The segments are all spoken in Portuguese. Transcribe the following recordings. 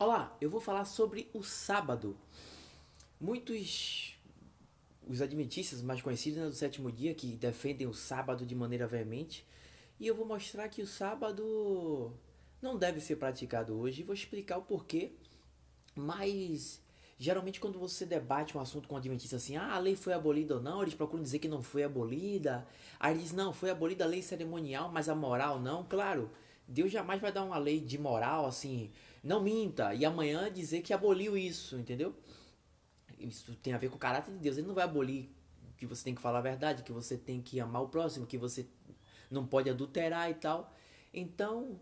Olá, eu vou falar sobre o sábado. Muitos, os adventistas mais conhecidos, né, do sétimo dia, que defendem o sábado de maneira veemente, e eu vou mostrar que o sábado não deve ser praticado hoje e vou explicar o porquê. Mas geralmente quando você debate um assunto com um adventista assim, a lei foi abolida ou não, eles procuram dizer que não foi abolida. Aí eles dizem, não, foi abolida a lei cerimonial, mas a moral não. Claro, Deus jamais vai dar uma lei de moral assim, não minta, e amanhã dizer que aboliu isso, entendeu? Isso tem a ver com o caráter de Deus. Ele não vai abolir que você tem que falar a verdade, que você tem que amar o próximo, que você não pode adulterar e tal. Então,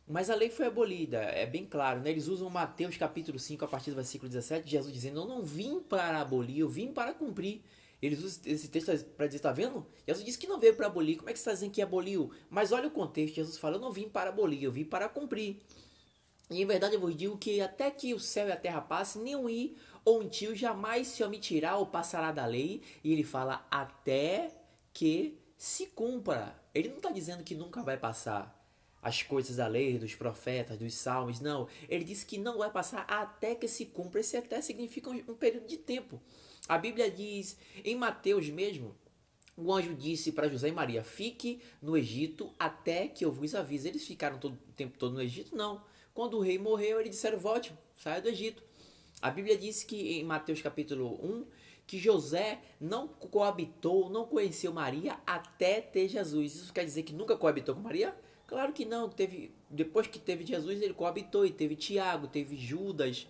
mas a lei foi abolida, é bem claro, né? Eles usam Mateus capítulo 5 a partir do versículo 17, Jesus dizendo, eu não vim para abolir, eu vim para cumprir. Eles usam esse texto para dizer, tá vendo? Jesus disse que não veio para abolir, como é que você está dizendo que aboliu? Mas olha o contexto, Jesus fala, eu não vim para abolir, eu vim para cumprir. E em verdade eu vos digo que até que o céu e a terra passem, nenhum i ou um tio jamais se omitirá ou passará da lei. E ele fala até que se cumpra. Ele não está dizendo que nunca vai passar as coisas da lei, dos profetas, dos salmos, não. Ele diz que não vai passar até que se cumpra. Esse até significa um período de tempo. A Bíblia diz, em Mateus mesmo, o anjo disse para José e Maria, fique no Egito até que eu vos avise. Eles ficaram todo o tempo todo no Egito? Não. Quando o rei morreu, eles disseram, volte, saia do Egito. A Bíblia diz que em Mateus capítulo 1, que José não coabitou, não conheceu Maria até ter Jesus. Isso quer dizer que nunca coabitou com Maria? Claro que não. Depois que teve Jesus, ele coabitou e teve Tiago, teve Judas,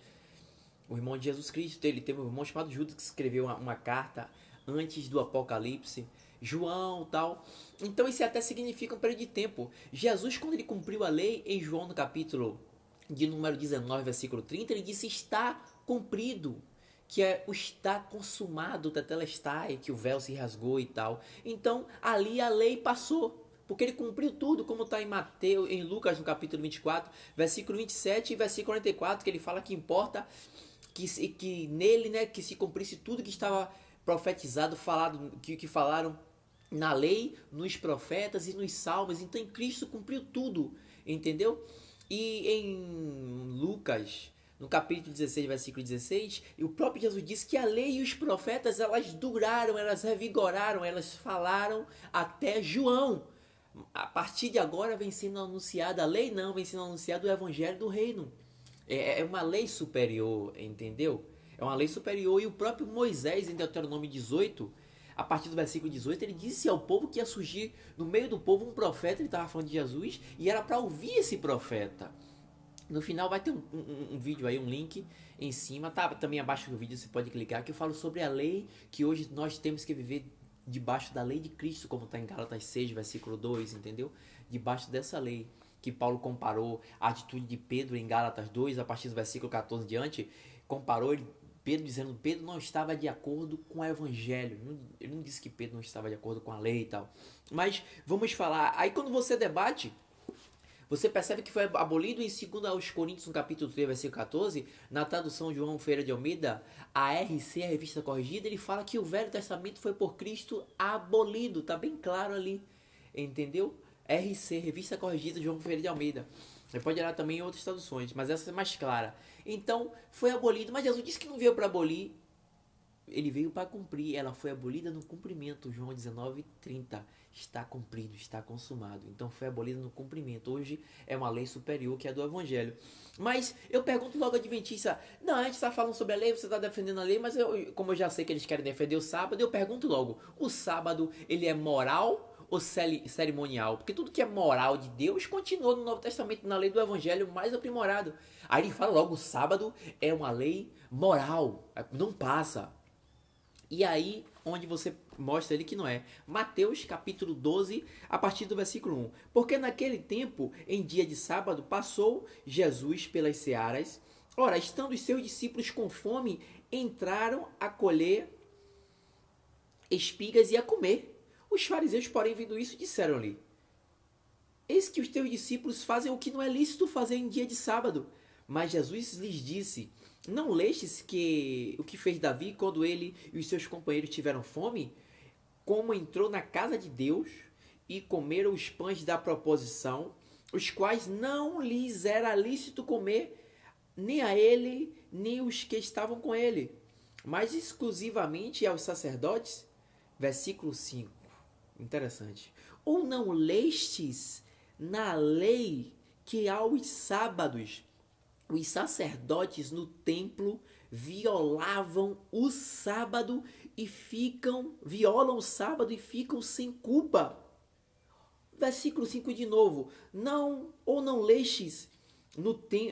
o irmão de Jesus Cristo. Ele teve um irmão chamado Judas que escreveu uma carta antes do Apocalipse. João tal. Então isso até significa um período de tempo. Jesus, quando ele cumpriu a lei, em João no capítulo de número 19, versículo 30, ele disse, está cumprido, que é o está consumado, tetelestai, que o véu se rasgou e tal. Então, ali a lei passou, porque ele cumpriu tudo, como está em Mateus, em Lucas, no capítulo 24, versículo 27 e versículo 44, que ele fala que importa que nele, né, que se cumprisse tudo que estava profetizado, falado, que falaram na lei, nos profetas e nos salmos. Então, em Cristo cumpriu tudo, entendeu? E em Lucas, no capítulo 16, versículo 16, o próprio Jesus disse que a lei e os profetas, elas duraram, elas revigoraram, elas falaram até João. A partir de agora vem sendo anunciada a lei, não, vem sendo anunciado o evangelho do reino. É uma lei superior, entendeu? É uma lei superior. E o próprio Moisés, em Deuteronômio 18, a partir do versículo 18, ele disse ao povo que ia surgir no meio do povo um profeta. Ele estava falando de Jesus e era para ouvir esse profeta. No final vai ter um vídeo aí, um link em cima, tá também abaixo do vídeo, você pode clicar, que eu falo sobre a lei, que hoje nós temos que viver debaixo da lei de Cristo, como está em Gálatas 6, versículo 2, entendeu? Debaixo dessa lei, que Paulo comparou a atitude de Pedro em Gálatas 2, a partir do versículo 14 diante, comparou Pedro dizendo que Pedro não estava de acordo com o evangelho. Ele não disse que Pedro não estava de acordo com a lei e tal. Mas vamos falar, aí quando você debate, você percebe que foi abolido em 2 aos Coríntios, no capítulo 3, versículo 14, na tradução João Ferreira de Almeida, a RC, a Revista Corrigida, ele fala que o Velho Testamento foi por Cristo abolido, tá bem claro ali, entendeu? RC, Revista Corrigida, João Ferreira de Almeida. Você pode olhar também em outras traduções, mas essa é mais clara. Então, foi abolido, mas Jesus disse que não veio para abolir, ele veio para cumprir, ela foi abolida no cumprimento. João 19:30, está cumprido, está consumado. Então foi abolida no cumprimento. Hoje é uma lei superior, que é a do evangelho. Mas eu pergunto logo ao adventista, não, a gente está falando sobre a lei, você está defendendo a lei, mas como eu já sei que eles querem defender o sábado, eu pergunto logo, o sábado ele é moral ou cerimonial? Porque tudo que é moral de Deus continua no Novo Testamento, na lei do evangelho mais aprimorado. Aí ele fala logo, o sábado é uma lei moral, não passa. E aí, onde você mostra ele que não é. Mateus capítulo 12, a partir do versículo 1. Porque naquele tempo, em dia de sábado, passou Jesus pelas searas. Ora, estando os seus discípulos com fome, entraram a colher espigas e a comer. Os fariseus, porém, vendo isso, disseram-lhe, eis que os teus discípulos fazem o que não é lícito fazer em dia de sábado. Mas Jesus lhes disse, não lestes que o que fez Davi quando ele e os seus companheiros tiveram fome? Como entrou na casa de Deus e comeram os pães da proposição, os quais não lhes era lícito comer, nem a ele, nem os que estavam com ele, mas exclusivamente aos sacerdotes. Versículo 5. Interessante. Ou não lestes na lei que aos sábados os sacerdotes no templo violavam o sábado e violam o sábado e ficam sem culpa? Versículo 5 de novo. Não lestes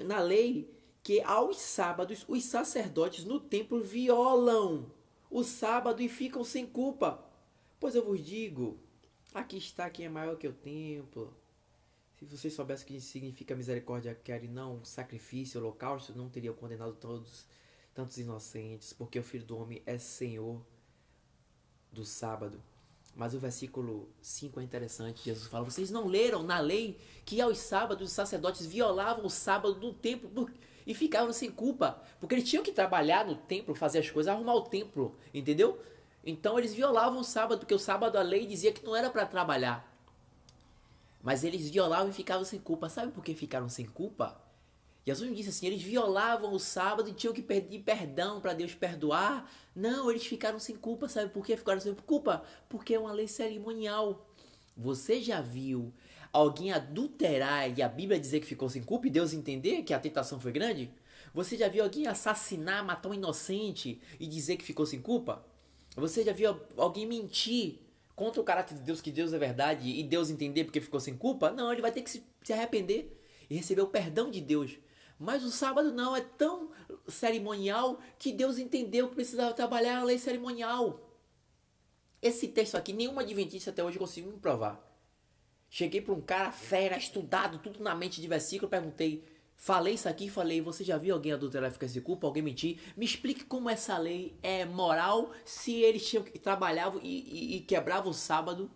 na lei que aos sábados os sacerdotes no templo violam o sábado e ficam sem culpa? Pois eu vos digo, aqui está quem é maior que o templo. Se vocês soubessem o que significa misericórdia, quer e não sacrifício, holocausto, não teriam condenado tantos inocentes, porque o Filho do Homem é Senhor do sábado. Mas o versículo 5 é interessante. Jesus fala: vocês não leram na lei que aos sábados os sacerdotes violavam o sábado do templo e ficavam sem culpa? Porque eles tinham que trabalhar no templo, fazer as coisas, arrumar o templo, entendeu? Então eles violavam o sábado, porque o sábado a lei dizia que não era para trabalhar. Mas eles violavam e ficavam sem culpa. Sabe por que ficaram sem culpa? Jesus disse assim: eles violavam o sábado e tinham que pedir perdão para Deus perdoar. Não, eles ficaram sem culpa. Sabe por que ficaram sem culpa? Porque é uma lei cerimonial. Você já viu alguém adulterar e a Bíblia dizer que ficou sem culpa e Deus entender que a tentação foi grande? Você já viu alguém assassinar, matar um inocente e dizer que ficou sem culpa? Você já viu alguém mentir contra o caráter de Deus, que Deus é verdade, e Deus entender porque ficou sem culpa? Não, ele vai ter que se arrepender e receber o perdão de Deus. Mas o sábado não, é tão cerimonial que Deus entendeu que precisava trabalhar a lei cerimonial. Esse texto aqui, nenhuma adventista até hoje conseguiu me provar. Cheguei para um cara fera, estudado, tudo na mente de versículo, perguntei, falei isso aqui, falei: você já viu alguém adulterar e ficar sem culpa, alguém mentir? Me explique como essa lei é moral se eles trabalhavam e quebravam o sábado,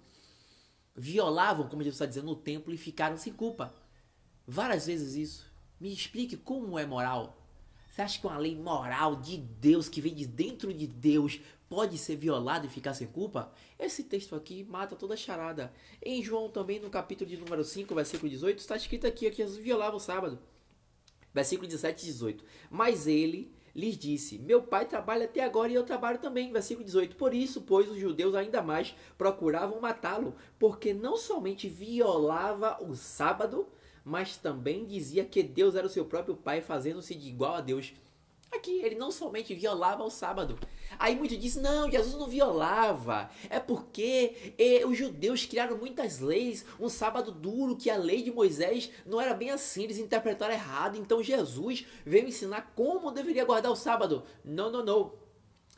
violavam, como Jesus está dizendo, no templo e ficaram sem culpa. Várias vezes isso. Me explique como é moral. Você acha que uma lei moral de Deus, que vem de dentro de Deus, pode ser violada e ficar sem culpa? Esse texto aqui mata toda a charada. Em João também, no capítulo de número 5, versículo 18, está escrito aqui que Jesus violava o sábado. Versículo 17 e 18. Mas ele lhes disse: meu pai trabalha até agora e eu trabalho também. Versículo 18. Por isso, pois, os judeus ainda mais procuravam matá-lo, porque não somente violava o sábado, mas também dizia que Deus era o seu próprio pai, fazendo-se de igual a Deus. Aqui, ele não somente violava o sábado. Aí muitos dizem: não, Jesus não violava. É porque os judeus criaram muitas leis, um sábado duro, que a lei de Moisés não era bem assim, eles interpretaram errado. Então Jesus veio ensinar como deveria guardar o sábado. Não, não, não.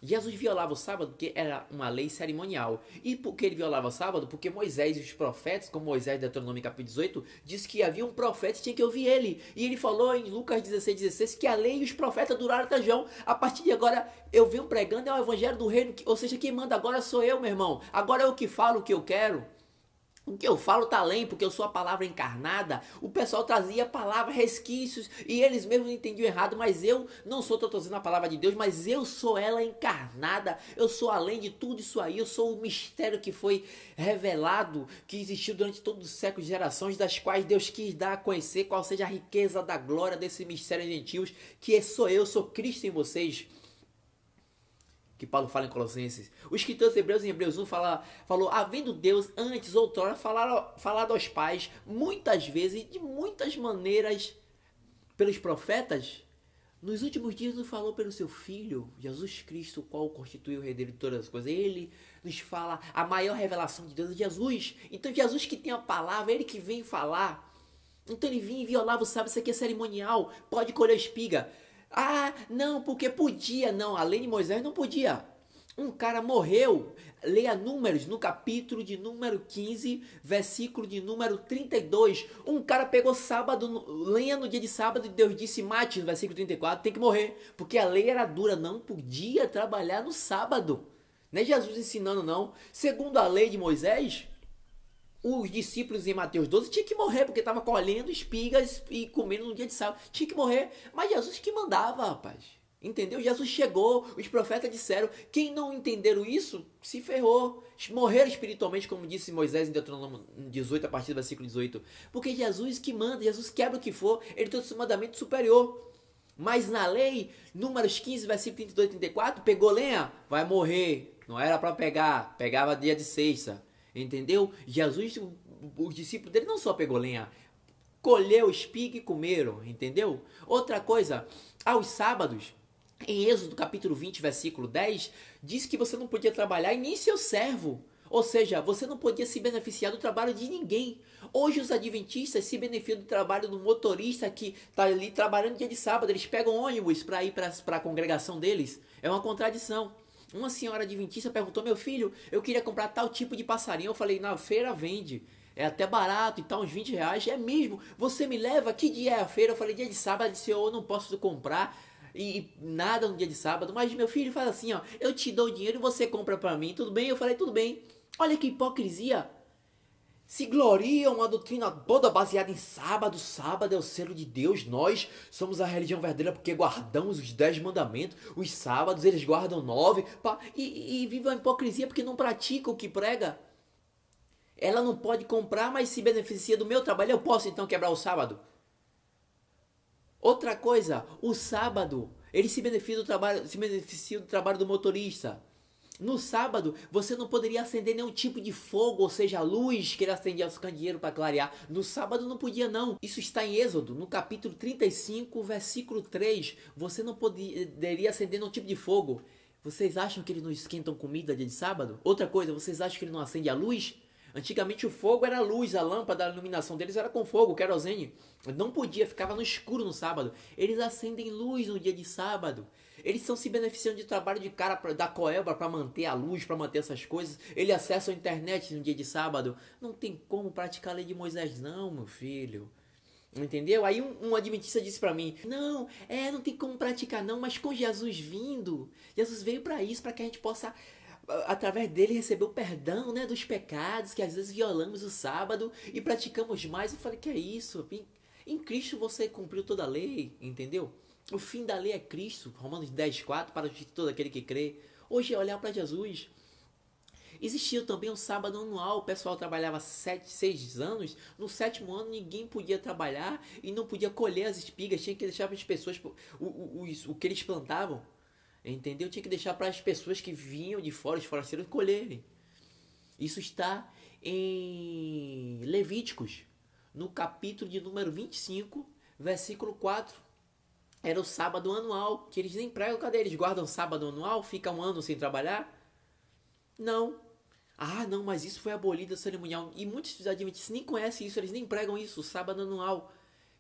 Jesus violava o sábado porque era uma lei cerimonial. E por que ele violava o sábado? Porque Moisés e os profetas, como Moisés, Deuteronômio capítulo 18, diz que havia um profeta e tinha que ouvir ele. E ele falou em Lucas 16:16 que a lei e os profetas duraram até João. A partir de agora eu venho pregando é o evangelho do reino, ou seja, quem manda agora sou eu, meu irmão. Agora eu que falo o que eu quero. O que eu falo tá além, porque eu sou a palavra encarnada. O pessoal trazia a palavra, resquícios, e eles mesmos entendiam errado, mas eu não sou traduzindo a palavra de Deus, mas eu sou ela encarnada. Eu sou além de tudo isso aí, eu sou o mistério que foi revelado, que existiu durante todos os séculos e gerações, das quais Deus quis dar a conhecer qual seja a riqueza da glória desse mistério de gentios, que eu sou Cristo em vocês. Que Paulo fala em Colossenses. O escritor de Hebreus, em Hebreus 1, falou: havendo Deus antes, outrora, falado aos pais, muitas vezes e de muitas maneiras, pelos profetas, nos últimos dias nos falou pelo seu Filho, Jesus Cristo, o qual constitui o herdeiro de todas as coisas. Ele nos fala a maior revelação de Deus é Jesus. Então Jesus que tem a palavra, ele que vem falar. Então ele vinha e violava o sábado, isso aqui é cerimonial, pode colher espiga. Ah, não, porque podia. Não, a lei de Moisés não podia. Um cara morreu. Leia Números, no capítulo de número 15, versículo de número 32. Um cara pegou sábado, lenha no dia de sábado, e Deus disse: mate, no versículo 34, tem que morrer. Porque a lei era dura, não podia trabalhar no sábado. Não é Jesus ensinando, não. Segundo a lei de Moisés, os discípulos em Mateus 12 tinham que morrer, porque estavam colhendo espigas e comendo no dia de sábado. Tinha que morrer. Mas Jesus que mandava, rapaz. Entendeu? Jesus chegou, os profetas disseram. Quem não entenderam isso, se ferrou. Morreram espiritualmente, como disse Moisés em Deuteronômio 18, a partir do versículo 18. Porque Jesus que manda, Jesus quebra o que for, ele tem o mandamento superior. Mas na lei, Números 15, versículo 32 e 34, pegou lenha, vai morrer. Não era para pegar, pegava dia de sexta. Entendeu? Jesus, os discípulos dele não só pegou lenha, colheu espiga e comeram, entendeu? Outra coisa, aos sábados, em Êxodo capítulo 20, versículo 10, diz que você não podia trabalhar e nem seu servo. Ou seja, você não podia se beneficiar do trabalho de ninguém. Hoje os adventistas se beneficiam do trabalho do motorista que está ali trabalhando dia de sábado. Eles pegam ônibus para ir para a congregação deles. É uma contradição. Uma senhora adventista perguntou: meu filho, eu queria comprar tal tipo de passarinho. Eu falei: na feira vende. É até barato e tal, uns 20 reais. É mesmo? Você me leva? Que dia é a feira? Eu falei: dia de sábado. Ela disse: eu não posso comprar e nada no dia de sábado. Mas meu filho faz assim, ó: eu te dou o dinheiro e você compra pra mim. Tudo bem? Eu falei: tudo bem. Olha que hipocrisia. Se gloriam uma doutrina toda baseada em sábado. Sábado é o selo de Deus. Nós somos a religião verdadeira porque guardamos os 10 mandamentos. Os sábados eles guardam 9. E vivem a hipocrisia porque não praticam o que prega. Ela não pode comprar, mas se beneficia do meu trabalho. Eu posso então quebrar o sábado? Outra coisa, o sábado, ele se beneficia do trabalho do motorista. No sábado, você não poderia acender nenhum tipo de fogo, ou seja, a luz que ele acendia aos candeeiros para clarear. No sábado não podia não. Isso está em Êxodo, no capítulo 35, versículo 3. Você não poderia acender nenhum tipo de fogo. Vocês acham que eles não esquentam comida dia de sábado? Outra coisa, vocês acham que ele não acende a luz? Antigamente o fogo era a luz, a lâmpada, a iluminação deles era com fogo, querosene. Não podia, ficava no escuro no sábado. Eles acendem luz no dia de sábado. Eles estão se beneficiando de trabalho de cara da Coelba para manter a luz, para manter essas coisas. Eles acessam a internet no dia de sábado. Não tem como praticar a lei de Moisés não, meu filho. Entendeu? Aí um adventista disse para mim: não, não tem como praticar não, mas com Jesus vindo, Jesus veio para isso, para que a gente possa através dele receber o perdão, né, dos pecados, que às vezes violamos o sábado e praticamos mais. Eu falei: que é isso? Em Cristo você cumpriu toda a lei, entendeu? O fim da lei é Cristo, Romanos 10:4, para todo aquele que crê. Hoje é olhar para Jesus. Existia também um sábado anual, o pessoal trabalhava 6 anos, no 7º ano ninguém podia trabalhar e não podia colher as espigas, tinha que deixar para as pessoas o que eles plantavam, entendeu? Tinha que deixar para as pessoas que vinham de fora, os forasteiros, colherem. Isso está em Levíticos, no capítulo de número 25, versículo 4. Era o sábado anual, que eles nem pregam. Cadê? Eles guardam sábado anual? Fica um ano sem trabalhar? Não. Ah, não, mas isso foi abolido, cerimonial. E muitos adventistas nem conhecem isso, eles nem pregam isso, o sábado anual.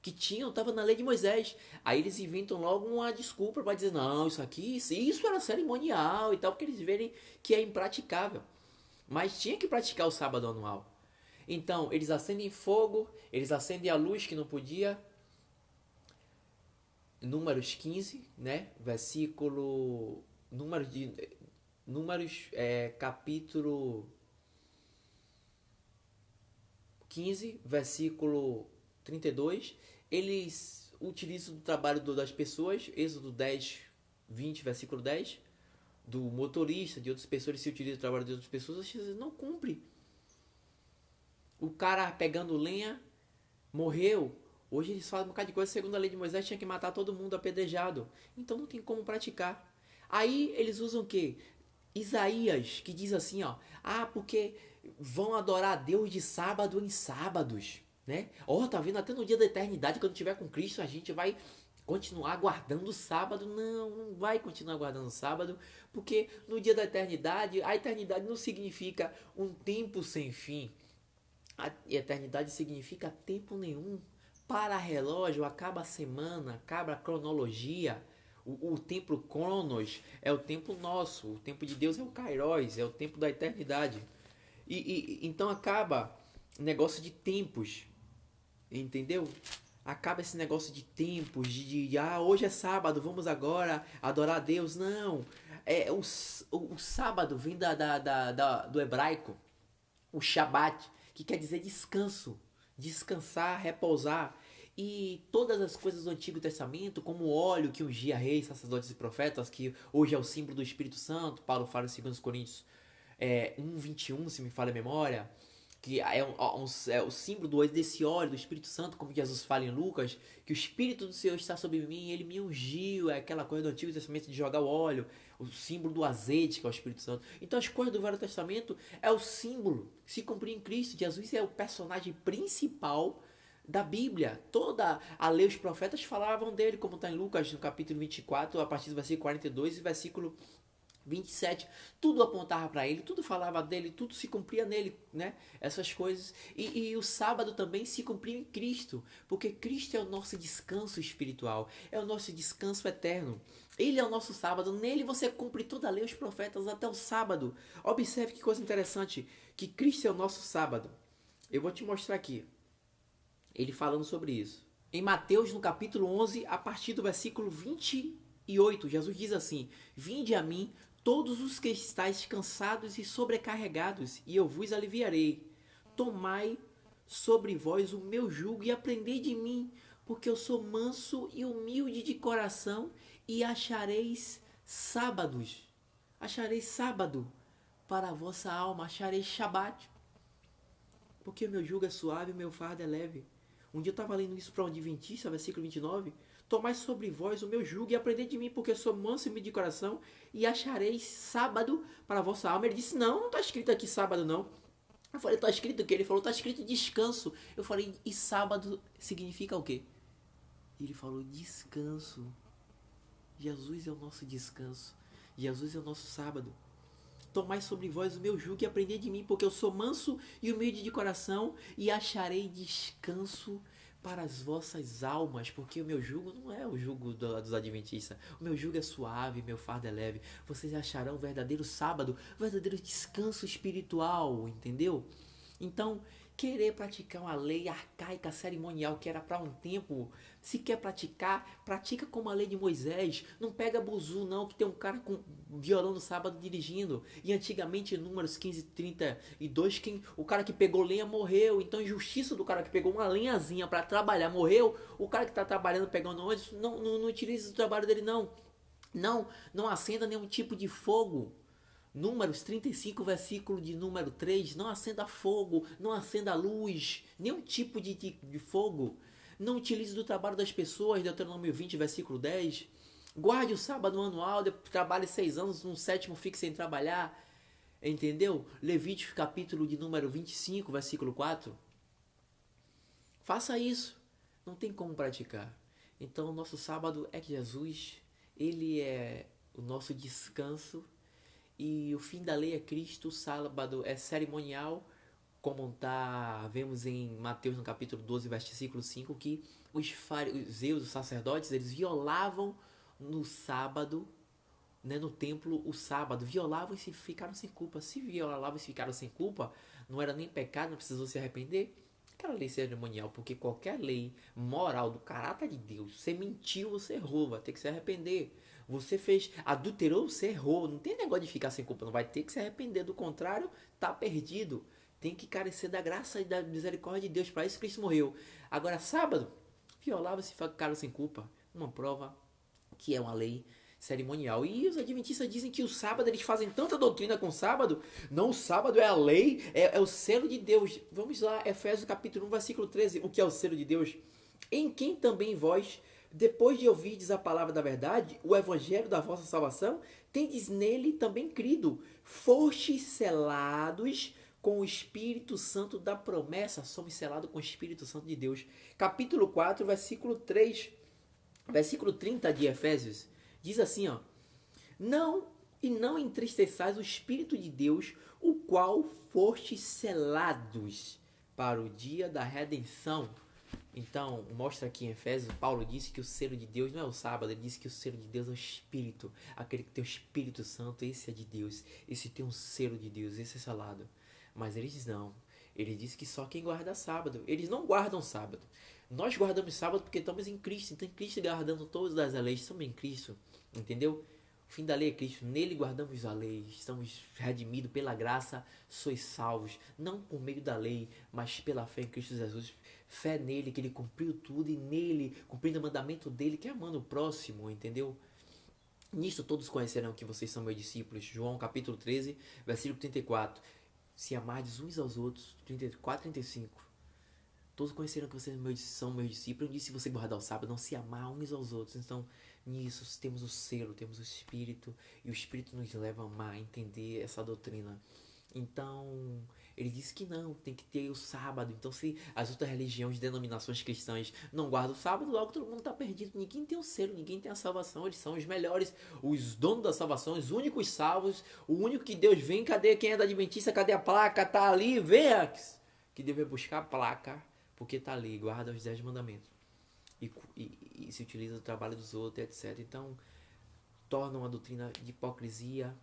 Que tinham, estava na lei de Moisés. Aí eles inventam logo uma desculpa para dizer: não, isso aqui, isso era cerimonial e tal, porque eles verem que é impraticável. Mas tinha que praticar o sábado anual. Então, eles acendem fogo, eles acendem a luz que não podia. Números 15, né? Versículo. Números, capítulo 15, versículo 32. Eles utilizam o trabalho das pessoas. Êxodo 10, 20, versículo 10. Do motorista, de outras pessoas, se utiliza o trabalho de outras pessoas, não cumpre. O cara pegando lenha, morreu. Hoje eles falam um bocado de coisa, segundo a lei de Moisés, tinha que matar todo mundo apedrejado. Então não tem como praticar. Aí eles usam o quê? Isaías, que diz assim, ó: ah, porque vão adorar a Deus de sábado em sábados, né? Ó, tá vendo? Até no dia da eternidade, quando tiver com Cristo, a gente vai continuar guardando o sábado. Não, não vai continuar guardando o sábado, porque no dia da eternidade, a eternidade não significa um tempo sem fim. A eternidade significa tempo nenhum. Para relógio, acaba a semana, acaba a cronologia. O tempo Cronos é o tempo nosso, o tempo de Deus é o Kairos, é o tempo da eternidade. Então acaba o negócio de tempos, entendeu? Acaba esse negócio de tempos, hoje é sábado, vamos agora adorar a Deus. Não, o sábado vem do hebraico, o Shabat, que quer dizer descanso, descansar, repousar. E todas as coisas do Antigo Testamento, como o óleo que ungia reis, sacerdotes e profetas, que hoje é o símbolo do Espírito Santo, Paulo fala em 2 Coríntios 1:21, se me falha a memória. que é o símbolo desse óleo do Espírito Santo, como Jesus fala em Lucas, que o Espírito do Senhor está sobre mim, ele me ungiu, é aquela coisa do Antigo Testamento de jogar o óleo, o símbolo do azeite, que é o Espírito Santo. Então as coisas do Velho Testamento é o símbolo que se cumpriu em Cristo. Jesus é o personagem principal da Bíblia. Toda a lei, os profetas falavam dele, como está em Lucas, no capítulo 24, a partir do versículo 42 e versículo 27, tudo apontava para ele, tudo falava dele, tudo se cumpria nele, né? Essas coisas. E o sábado também se cumpriu em Cristo, porque Cristo é o nosso descanso espiritual, é o nosso descanso eterno. Ele é o nosso sábado, nele você cumpre toda a lei, os profetas, até o sábado. Observe que coisa interessante, que Cristo é o nosso sábado. Eu vou te mostrar aqui, ele falando sobre isso. Em Mateus, no capítulo 11, a partir do versículo 28, Jesus diz assim: Vinde a mim, todos os que estáis cansados e sobrecarregados, e eu vos aliviarei. Tomai sobre vós o meu jugo e aprendei de mim, porque eu sou manso e humilde de coração, e achareis sábados. Achareis sábado para a vossa alma, achareis Shabat. Porque o meu jugo é suave e o meu fardo é leve. Um dia eu estava lendo isso para um adventista, versículo 29. Tomai sobre vós o meu jugo e aprendei de mim, porque sou manso e humilde de coração, e achareis sábado para a vossa alma. Ele disse, não está escrito aqui sábado não. Eu falei, está escrito o quê? Ele falou, está escrito descanso. Eu falei, e sábado significa o quê? Ele falou, descanso. Jesus é o nosso descanso. Jesus é o nosso sábado. Tomai sobre vós o meu jugo e aprendei de mim, porque eu sou manso e humilde de coração, e acharei descanso para as vossas almas, porque o meu jugo não é o jugo dos adventistas. O meu jugo é suave, meu fardo é leve. Vocês acharão o verdadeiro sábado, o verdadeiro descanso espiritual, entendeu? Então, querer praticar uma lei arcaica, cerimonial, que era para um tempo, se quer praticar, pratica como a lei de Moisés. Não pega buzu não, que tem um cara com violão no sábado dirigindo. E antigamente, em Números 15:32, o cara que pegou lenha morreu. Então, injustiça do cara que pegou uma lenhazinha para trabalhar morreu. O cara que está trabalhando, pegando ônibus, não utiliza o trabalho dele não. Não acenda nenhum tipo de fogo. Números 35, versículo de número 3, não acenda fogo, não acenda luz, nenhum tipo de fogo. Não utilize do trabalho das pessoas, Deuteronômio 20, versículo 10. Guarde o sábado anual, trabalhe 6 anos, no 7º fique sem trabalhar. Entendeu? Levítico capítulo de número 25, versículo 4. Faça isso. Não tem como praticar. Então o nosso sábado é que Jesus, ele é o nosso descanso. E o fim da lei é Cristo, o sábado é cerimonial, como vemos em Mateus no capítulo 12, versículo 5, que os fariseus, os sacerdotes, eles violavam no sábado, né, no templo, o sábado, violavam e ficaram sem culpa. Se violavam e ficaram sem culpa, não era nem pecado, não precisou se arrepender. Aquela lei cerimonial, porque qualquer lei moral do caráter de Deus, você mentiu, você errou, vai ter que se arrepender. Você adulterou, você errou. Não tem negócio de ficar sem culpa, não vai ter que se arrepender. Do contrário, tá perdido. Tem que carecer da graça e da misericórdia de Deus. Para isso Cristo morreu. Agora, sábado, violava-se e ficaram sem culpa. Uma prova que é uma lei cerimonial. E os adventistas dizem que o sábado, eles fazem tanta doutrina com o sábado. Não, o sábado é a lei, é o selo de Deus. Vamos lá, Efésios capítulo 1, versículo 13. O que é o selo de Deus? Em quem também vós, depois de ouvirdes a palavra da verdade, o evangelho da vossa salvação, tendes nele também crido. Fostes selados com o Espírito Santo da promessa. Somos selados com o Espírito Santo de Deus. Capítulo 4, versículo 3. Versículo 30 de Efésios. Diz assim, ó. Não entristeçais o Espírito de Deus, o qual fostes selados para o dia da redenção. Então, mostra aqui em Efésios, Paulo disse que o selo de Deus não é o sábado, ele disse que o selo de Deus é o Espírito. Aquele que tem o Espírito Santo, esse é de Deus. Esse tem um selo de Deus, esse é selado. Mas eles não. Ele disse que só quem guarda sábado. Eles não guardam sábado. Nós guardamos sábado porque estamos em Cristo. Então, Cristo guardando todas as leis, estamos em Cristo. Entendeu? O fim da lei é Cristo. Nele guardamos a lei. Estamos redimidos pela graça, sois salvos. Não por meio da lei, mas pela fé em Cristo Jesus. Fé nele, que ele cumpriu tudo, e nele, cumprindo o mandamento dele, que é amando o próximo, entendeu? Nisto todos conhecerão que vocês são meus discípulos. João capítulo 13, versículo 34. Se amardes uns aos outros. 34, 35. Todos conheceram que vocês são meus discípulos. Eu disse: se você guardar o sábado, não se amar uns aos outros. Então, nisso temos o selo, temos o Espírito. E o Espírito nos leva a amar, a entender essa doutrina. Então, ele disse que não, tem que ter o sábado. Então, se as outras religiões, denominações cristãs não guardam o sábado, logo todo mundo está perdido. Ninguém tem o selo, ninguém tem a salvação. Eles são os melhores, os donos da salvação, os únicos salvos. O único que Deus vem, cadê quem é da Adventista? Cadê a placa? Tá ali, venha! Que deve buscar a placa, porque tá ali, guarda os 10 mandamentos. E se utiliza do trabalho dos outros, etc. Então, torna uma doutrina de hipocrisia.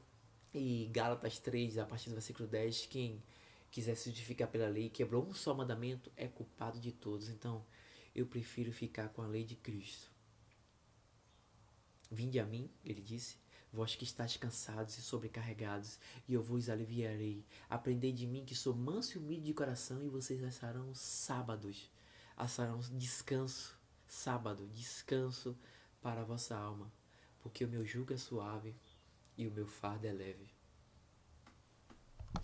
E Gálatas 3, a partir do versículo 10, quem quiser se justificar pela lei, quebrou um só mandamento, é culpado de todos. Então, eu prefiro ficar com a lei de Cristo. Vinde a mim, ele disse, vós que estáis cansados e sobrecarregados, e eu vos aliviarei. Aprendei de mim que sou manso e humilde de coração, e vocês acharão sábados, acharão descanso, sábado, descanso para a vossa alma, porque o meu jugo é suave e o meu fardo é leve.